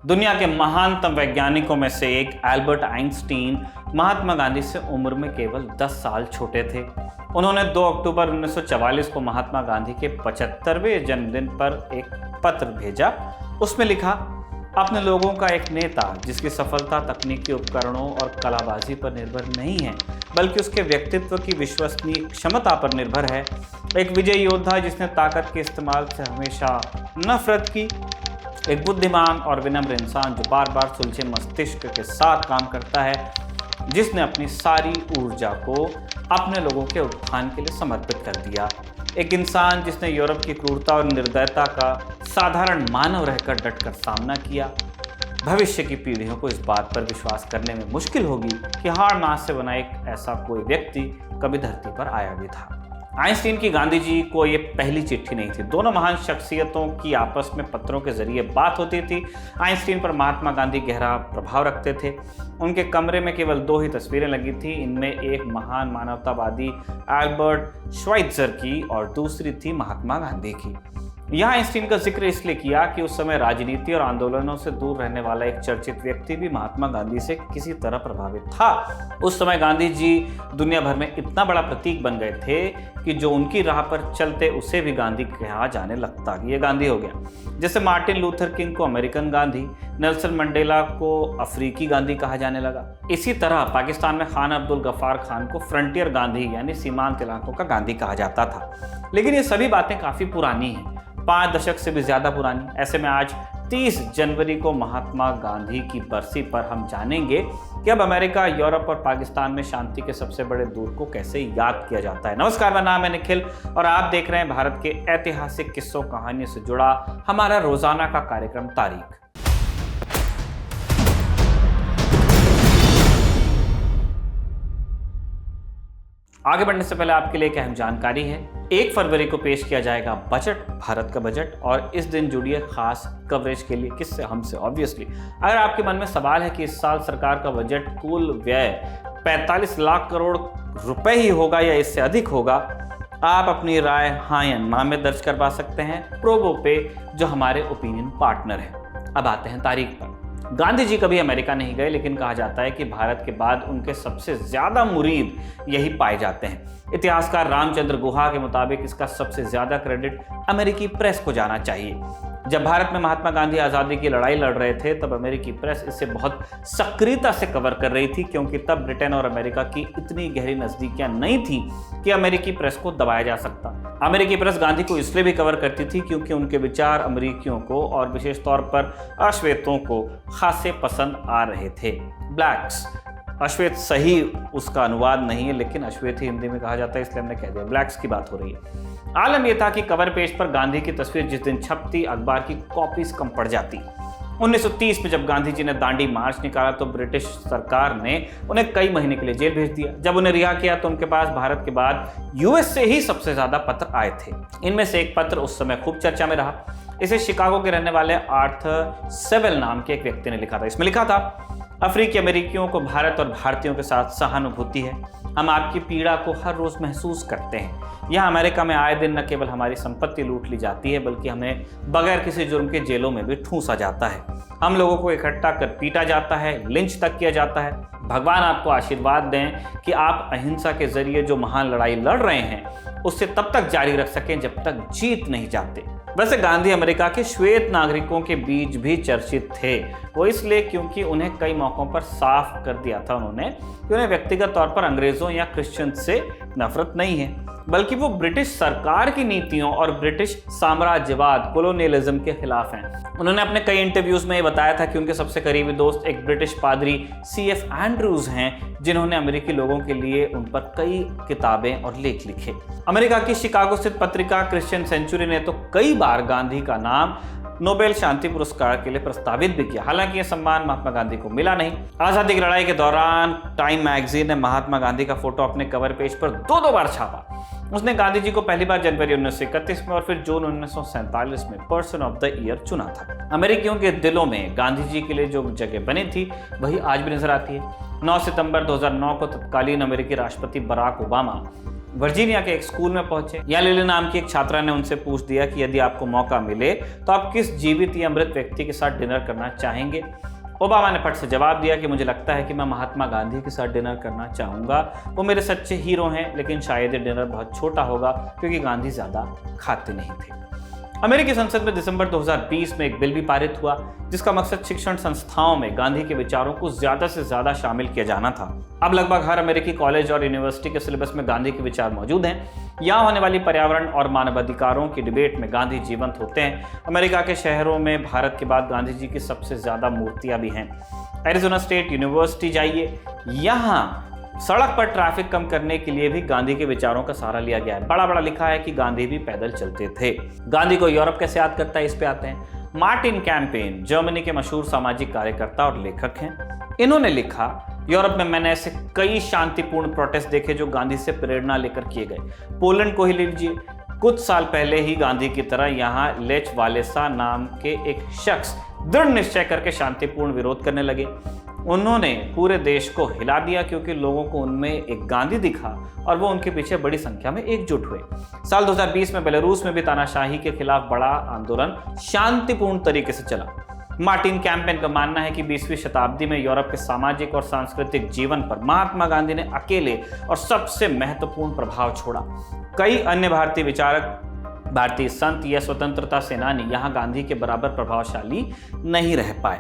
दुनिया के महानतम वैज्ञानिकों में से एक एल्बर्ट आइंस्टीन महात्मा गांधी से उम्र में केवल 10 साल छोटे थे। उन्होंने 2 अक्टूबर 1944 को महात्मा गांधी के 75वें जन्मदिन पर एक पत्र भेजा। उसमें लिखा, अपने लोगों का एक नेता जिसकी सफलता तकनीकी उपकरणों और कलाबाजी पर निर्भर नहीं है बल्कि उसके व्यक्तित्व की विश्वसनीय क्षमता पर निर्भर है। एक विजयी योद्धा जिसने ताकत के इस्तेमाल से हमेशा नफरत की। एक बुद्धिमान और विनम्र इंसान जो बार बार सुलझे मस्तिष्क के साथ काम करता है, जिसने अपनी सारी ऊर्जा को अपने लोगों के उत्थान के लिए समर्पित कर दिया। एक इंसान जिसने यूरोप की क्रूरता और निर्दयता का साधारण मानव रहकर डटकर सामना किया। भविष्य की पीढ़ियों को इस बात पर विश्वास करने में मुश्किल होगी कि हाड़ मांस से बना एक ऐसा कोई व्यक्ति कभी धरती पर आया भी था। आइंस्टीन की गांधी जी को ये पहली चिट्ठी नहीं थी। दोनों महान शख्सियतों की आपस में पत्रों के जरिए बात होती थी। आइंस्टीन पर महात्मा गांधी गहरा प्रभाव रखते थे। उनके कमरे में केवल 2 ही तस्वीरें लगी थी। इनमें एक महान मानवतावादी एल्बर्ट श्वाइत्जर की और दूसरी थी महात्मा गांधी की। यहाँ आइंस्टीन का जिक्र इसलिए किया कि उस समय राजनीति और आंदोलनों से दूर रहने वाला एक चर्चित व्यक्ति भी महात्मा गांधी से किसी तरह प्रभावित था। उस समय गांधी जी दुनिया भर में इतना बड़ा प्रतीक बन गए थे कि जो उनकी राह पर चलते उसे भी गांधी कहा जाने लगता। ये गांधी हो गया। जैसे मार्टिन लूथर किंग को अमेरिकन गांधी, नेल्सन मंडेला को अफ्रीकी गांधी कहा जाने लगा। इसी तरह पाकिस्तान में खान अब्दुल गफ्फार खान को फ्रंटियर गांधी यानी सीमांत इलाकों का गांधी कहा जाता था। लेकिन ये सभी बातें काफी पुरानी हैं, 5 दशक से भी ज्यादा पुरानी। ऐसे में आज 30 जनवरी को महात्मा गांधी की बरसी पर हम जानेंगे कि अब अमेरिका, यूरोप और पाकिस्तान में शांति के सबसे बड़े दूत को कैसे याद किया जाता है। नमस्कार, मेरा नाम है निखिल और आप देख रहे हैं भारत के ऐतिहासिक किस्सों कहानियों से जुड़ा हमारा रोजाना का कार्यक्रम तारीख। आगे बढ़ने से पहले आपके लिए एक अहम जानकारी है। 1 फरवरी को पेश किया जाएगा बजट, भारत का बजट, और इस दिन जुड़िए खास कवरेज के लिए। किससे? हमसे ऑब्वियसली। अगर आपके मन में सवाल है कि इस साल सरकार का बजट कुल व्यय 45 लाख करोड़ रुपए ही होगा या इससे अधिक होगा, आप अपनी राय हाँ या ना में दर्ज करवा सकते हैं प्रोबो पे, जो हमारे ओपिनियन पार्टनर है। अब आते हैं तारीख पर। गांधी जी कभी अमेरिका नहीं गए, लेकिन कहा जाता है कि भारत के बाद उनके सबसे ज्यादा मुरीद यही पाए जाते हैं। इतिहासकार रामचंद्र गुहा के मुताबिक इसका सबसे ज्यादा क्रेडिट अमेरिकी प्रेस को जाना चाहिए। जब भारत में महात्मा गांधी आज़ादी की लड़ाई लड़ रहे थे तब अमेरिकी प्रेस इसे बहुत सक्रियता से कवर कर रही थी, क्योंकि तब ब्रिटेन और अमेरिका की इतनी गहरी नजदीकियां नहीं थी कि अमेरिकी प्रेस को दबाया जा सकता। अमेरिकी प्रेस गांधी को इसलिए भी कवर करती थी क्योंकि उनके विचार अमेरिकियों को और विशेष तौर पर अश्वेतों को खासे पसंद आ रहे थे। ब्लैक्स, अश्वेत सही उसका अनुवाद नहीं है, लेकिन अश्वेत ही हिंदी में कहा जाता है, इसलिए हमने कह दिया। ब्लैक्स की बात हो रही है। आलम यह था कि कवर पेज पर गांधी की तस्वीर जिस दिन छपती, अखबार की कॉपीज कम पड़ जाती। 1930 में जब गांधी जी ने दांडी मार्च निकाला तो ब्रिटिश सरकार ने उन्हें कई महीने के लिए जेल भेज दिया। जब उन्हें रिहा किया तो उनके पास भारत के बाद यूएस से ही सबसे ज्यादा पत्र आए थे। इनमें से एक पत्र उस समय खूब चर्चा में रहा। इसे शिकागो के रहने वाले आर्थर सेवेल नाम के एक व्यक्ति ने लिखा था। इसमें लिखा था, अफ्रीकी अमेरिकियों को भारत और भारतीयों के साथ सहानुभूति है। हम आपकी पीड़ा को हर रोज महसूस करते हैं। यहाँ अमेरिका में आए दिन न केवल हमारी संपत्ति लूट ली जाती है, बल्कि हमें बगैर किसी जुर्म के जेलों में भी ठूंसा जाता है। हम लोगों को इकट्ठा कर पीटा जाता है, लिंच तक किया जाता है। भगवान आपको आशीर्वाद दें कि आप अहिंसा के जरिए जो महान लड़ाई लड़ रहे हैं उससे तब तक जारी रख सकें जब तक जीत नहीं जाते। वैसे गांधी अमेरिका के श्वेत नागरिकों के बीच भी चर्चित थे। वो इसलिए क्योंकि उन्हें कई मौकों पर साफ कर दिया था उन्होंने कि उन्हें व्यक्तिगत तौर पर अंग्रेजों या क्रिश्चियन से नफरत नहीं है, बल्कि वो ब्रिटिश सरकार की नीतियों और ब्रिटिश साम्राज्यवाद, कोलोनियलिज्म के खिलाफ हैं। उन्होंने अपने कई इंटरव्यूज में ये बताया था कि उनके सबसे करीबी दोस्त एक ब्रिटिश पादरी CF एंड्रूज हैं, जिन्होंने अमेरिकी लोगों के लिए उन पर कई किताबें और लेख लिखे। अमेरिका की शिकागो स्थित पत्रिका क्रिश्चियन सेंचुरी ने तो कई बार गांधी का नाम नोबेल शांति पुरस्कार के लिए प्रस्तावित भी किया। हालांकि यह सम्मान महात्मा गांधी को मिला नहीं। आजादी की लड़ाई के दौरान टाइम मैगजीन ने महात्मा गांधी का फोटो अपने कवर पेज पर 2 बार छापा। उसने गांधी जी को पहली बार जनवरी 1931 में और फिर जून 1947 में पर्सन ऑफ द ईयर चुना था। अमेरिकियों के दिलों में गांधी जी के लिए जो जगह बनी थी वही आज भी नजर आती है। 9 सितंबर 2009 को तत्कालीन अमेरिकी राष्ट्रपति बराक ओबामा वर्जीनिया के एक स्कूल में पहुंचे। यहाँ लिली नाम की एक छात्रा ने उनसे पूछ दिया कि यदि आपको मौका मिले तो आप किस जीवित या मृत व्यक्ति के साथ डिनर करना चाहेंगे। ओबामा ने फट से जवाब दिया कि मुझे लगता है कि मैं महात्मा गांधी के साथ डिनर करना चाहूँगा। वो मेरे सच्चे हीरो हैं, लेकिन शायद ये डिनर बहुत छोटा होगा क्योंकि गांधी ज़्यादा खाते नहीं थे। अमेरिकी संसद में दिसंबर 2020 में एक बिल भी पारित हुआ जिसका मकसद शिक्षण संस्थाओं में गांधी के विचारों को ज़्यादा से ज़्यादा शामिल किया जाना था। अब लगभग हर अमेरिकी कॉलेज और यूनिवर्सिटी के सिलेबस में गांधी के विचार मौजूद हैं। यहाँ होने वाली पर्यावरण और मानवाधिकारों की डिबेट में गांधी जीवंत होते हैं। अमेरिका के शहरों में भारत के बाद गांधी जी की सबसे ज़्यादा मूर्तियाँ भी हैं। एरिज़ोना स्टेट यूनिवर्सिटी जाइए, यहाँ सड़क पर ट्रैफिक कम करने के लिए भी गांधी के विचारों का सहारा लिया गया है। बड़ा बड़ा लिखा है कि गांधी भी पैदल चलते थे। गांधी को यूरोप कैसे याद करता है, इस पे आते हैं। मार्टिन कैंपेन जर्मनी के मशहूर सामाजिक कार्यकर्ता और लेखक हैं। इन्होंने लिखा, यूरोप में मैंने ऐसे कई शांतिपूर्ण प्रोटेस्ट देखे जो गांधी से प्रेरणा लेकर किए गए। पोलैंड को ही लीजिए, कुछ साल पहले ही गांधी की तरह यहाँ लेच वालेसा नाम के एक शख्स दृढ़ निश्चय करके शांतिपूर्ण विरोध करने लगे। उन्होंने पूरे देश को हिला दिया क्योंकि लोगों को उनमें एक गांधी दिखा और वो उनके पीछे बड़ी संख्या में एकजुट हुए। साल 2020 में बेलारूस में भी तानाशाही के खिलाफ बड़ा आंदोलन शांतिपूर्ण तरीके से चला। मार्टिन कैंपेन का मानना है कि 20वीं शताब्दी में यूरोप के सामाजिक और सांस्कृतिक जीवन पर महात्मा गांधी ने अकेले और सबसे महत्वपूर्ण प्रभाव छोड़ा। कई अन्य भारतीय विचारक, भारतीय संत या स्वतंत्रता सेनानी यहाँ गांधी के बराबर प्रभावशाली नहीं रह पाए।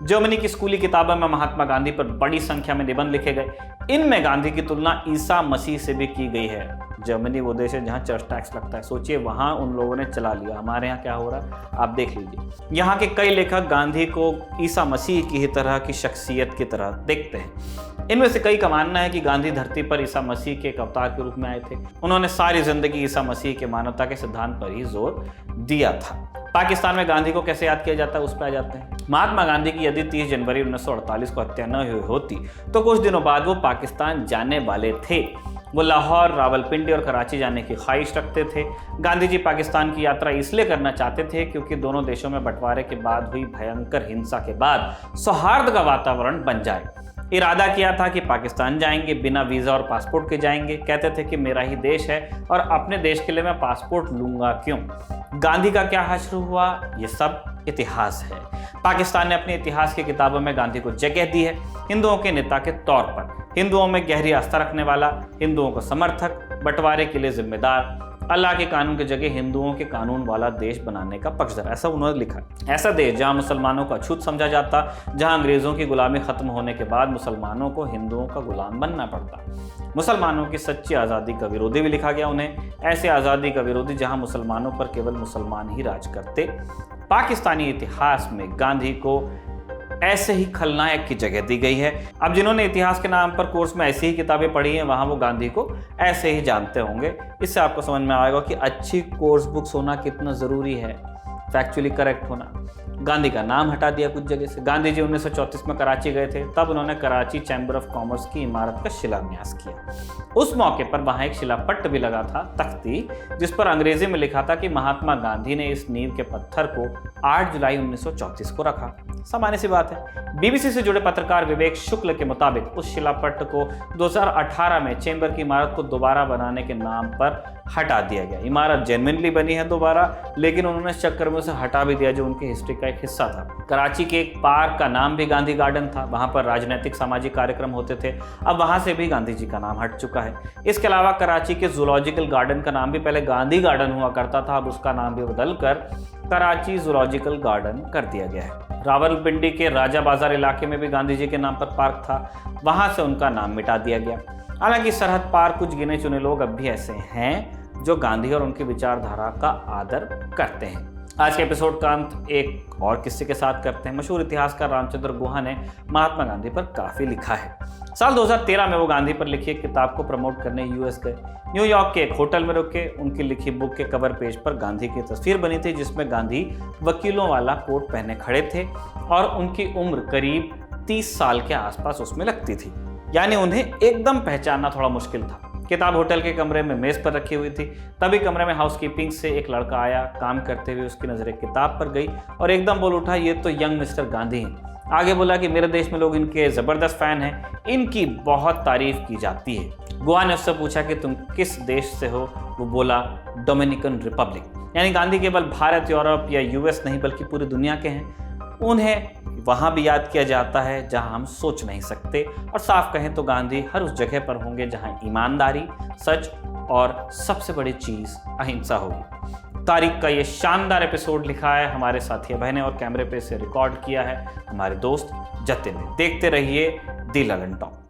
जर्मनी की स्कूली किताबों में महात्मा गांधी पर बड़ी संख्या में निबंध लिखे गए। इनमें गांधी की तुलना ईसा मसीह से भी की गई है। जर्मनी वो देश है जहाँ चर्च टैक्स लगता है। सोचिए वहाँ उन लोगों ने चला लिया, हमारे यहाँ क्या हो रहा है आप देख लीजिए। यहाँ के कई लेखक गांधी को ईसा मसीह की ही तरह की शख्सियत की तरह देखते हैं। इनमें से कई का मानना है कि गांधी धरती पर ईसा मसीह के एक अवतार के रूप में आए थे। उन्होंने सारी जिंदगी ईसा मसीह के मानवता के सिद्धांत पर ही जोर दिया था। पाकिस्तान में गांधी को कैसे याद किया जाता है, उस पर आ जाते हैं। महात्मा गांधी की यदि 30 जनवरी 1948 को हत्या न हुई होती तो कुछ दिनों बाद वो पाकिस्तान जाने वाले थे। वो लाहौर, रावलपिंडी और कराची जाने की ख्वाहिश रखते थे। गांधी जी पाकिस्तान की यात्रा इसलिए करना चाहते थे क्योंकि दोनों देशों में बंटवारे के बाद हुई भयंकर हिंसा के बाद सौहार्द का वातावरण बन जाए। इरादा किया था कि पाकिस्तान जाएंगे, बिना वीज़ा और पासपोर्ट के जाएंगे। कहते थे कि मेरा ही देश है और अपने देश के लिए मैं पासपोर्ट लूंगा क्यों। गांधी का क्या हश्र हुआ, ये सब इतिहास है। पाकिस्तान ने अपने इतिहास की किताबों में गांधी को जगह दी है, हिंदुओं के नेता के तौर पर, हिंदुओं में गहरी आस्था रखने वाला, हिंदुओं का समर्थक, बंटवारे के लिए जिम्मेदार, अल्लाह के कानून की जगह हिंदुओं के कानून वाला देश बनाने का पक्षधर, ऐसा उन्होंने लिखा। ऐसा देश जहां मुसलमानों का अछूत समझा जाता, जहां अंग्रेजों की गुलामी खत्म होने के बाद मुसलमानों को हिंदुओं का गुलाम बनना पड़ता। मुसलमानों की सच्ची आज़ादी का विरोधी भी लिखा गया उन्हें, ऐसे आज़ादी का विरोधी जहां मुसलमानों पर केवल मुसलमान ही राज करते। पाकिस्तानी इतिहास में गांधी को ऐसे ही खलनायक की जगह दी गई है। अब जिन्होंने इतिहास के नाम पर कोर्स में ऐसी ही किताबें पढ़ी हैं वहाँ वो गांधी को ऐसे ही जानते होंगे। इससे आपको समझ में आएगा कि अच्छी कोर्स बुक्स होना कितना ज़रूरी है, फैक्चुअली करेक्ट होना। गांधी का नाम हटा दिया कुछ जगह से। गांधी जी 1934 में कराची गए थे, तब उन्होंने कराची चैम्बर ऑफ कॉमर्स की इमारत का शिलान्यास किया। उस मौके पर वहाँ एक शिलापट्ट भी लगा था, तख्ती, जिस पर अंग्रेजी में लिखा था कि महात्मा गांधी ने इस नींव के पत्थर को 8 जुलाई 1934 को रखा। सामान्य सी बात है। बीबीसी से जुड़े पत्रकार विवेक शुक्ल के मुताबिक उस शिलापट्ट को 2018 में चैम्बर की इमारत को दोबारा बनाने के नाम पर हटा दिया गया। इमारत जेन्युइनली बनी है दोबारा, लेकिन उन्होंने इस चक्कर में उसे हटा भी दिया जो उनकी हिस्ट्री का एक हिस्सा था। कराची के एक पार्क का नाम भी गांधी गार्डन था, वहां पर राजनीतिक सामाजिक कार्यक्रम होते थे। अब वहां से भी गांधी जी का नाम हट चुका है। इसके अलावा कराची के जूलॉजिकल गार्डन का नाम भी पहले गांधी गार्डन हुआ करता था, अब उसका नाम भी बदलकर कराची जूलॉजिकल गार्डन कर दिया गया है। रावलपिंडी के राजा बाजार इलाके में भी गांधी जी के नाम पर पार्क था, वहां से उनका नाम मिटा दिया गया। हालांकि सरहद पार कुछ गिने चुने लोग अब भी ऐसे हैं जो गांधी और उनकी विचारधारा का आदर करते हैं। आज के एपिसोड का अंत एक और किस्से के साथ करते हैं। मशहूर इतिहासकार रामचंद्र गुहा ने महात्मा गांधी पर काफ़ी लिखा है। साल 2013 में वो गांधी पर लिखी एक किताब को प्रमोट करने यूएस गए। न्यूयॉर्क के एक होटल में रुके। उनकी लिखी बुक के कवर पेज पर गांधी की तस्वीर बनी थी, जिसमें गांधी वकीलों वाला कोट पहने खड़े थे और उनकी उम्र करीब 30 साल के आसपास उसमें लगती थी, यानी उन्हें एकदम पहचानना थोड़ा मुश्किल था। किताब होटल के कमरे में मेज पर रखी हुई थी। तभी कमरे में हाउसकीपिंग से एक लड़का आया। काम करते हुए उसकी नजर एक किताब पर गई और एकदम बोल उठा, ये तो यंग मिस्टर गांधी हैं। आगे बोला कि मेरे देश में लोग इनके ज़बरदस्त फ़ैन हैं, इनकी बहुत तारीफ की जाती है। गोवा ने उससे पूछा कि तुम किस देश से हो, वो बोला डोमिनिकन रिपब्लिक। यानी गांधी केवल भारत, यूरोप या यूएस नहीं बल्कि पूरी दुनिया के हैं। उन्हें वहाँ भी याद किया जाता है जहाँ हम सोच नहीं सकते, और साफ कहें तो गांधी हर उस जगह पर होंगे जहाँ ईमानदारी, सच और सबसे बड़ी चीज़ अहिंसा होगी। तारीख का ये शानदार एपिसोड लिखा है हमारे साथी अभय ने और कैमरे पे से रिकॉर्ड किया है हमारे दोस्त जतिन ने। देखते रहिए दी ललन टॉक।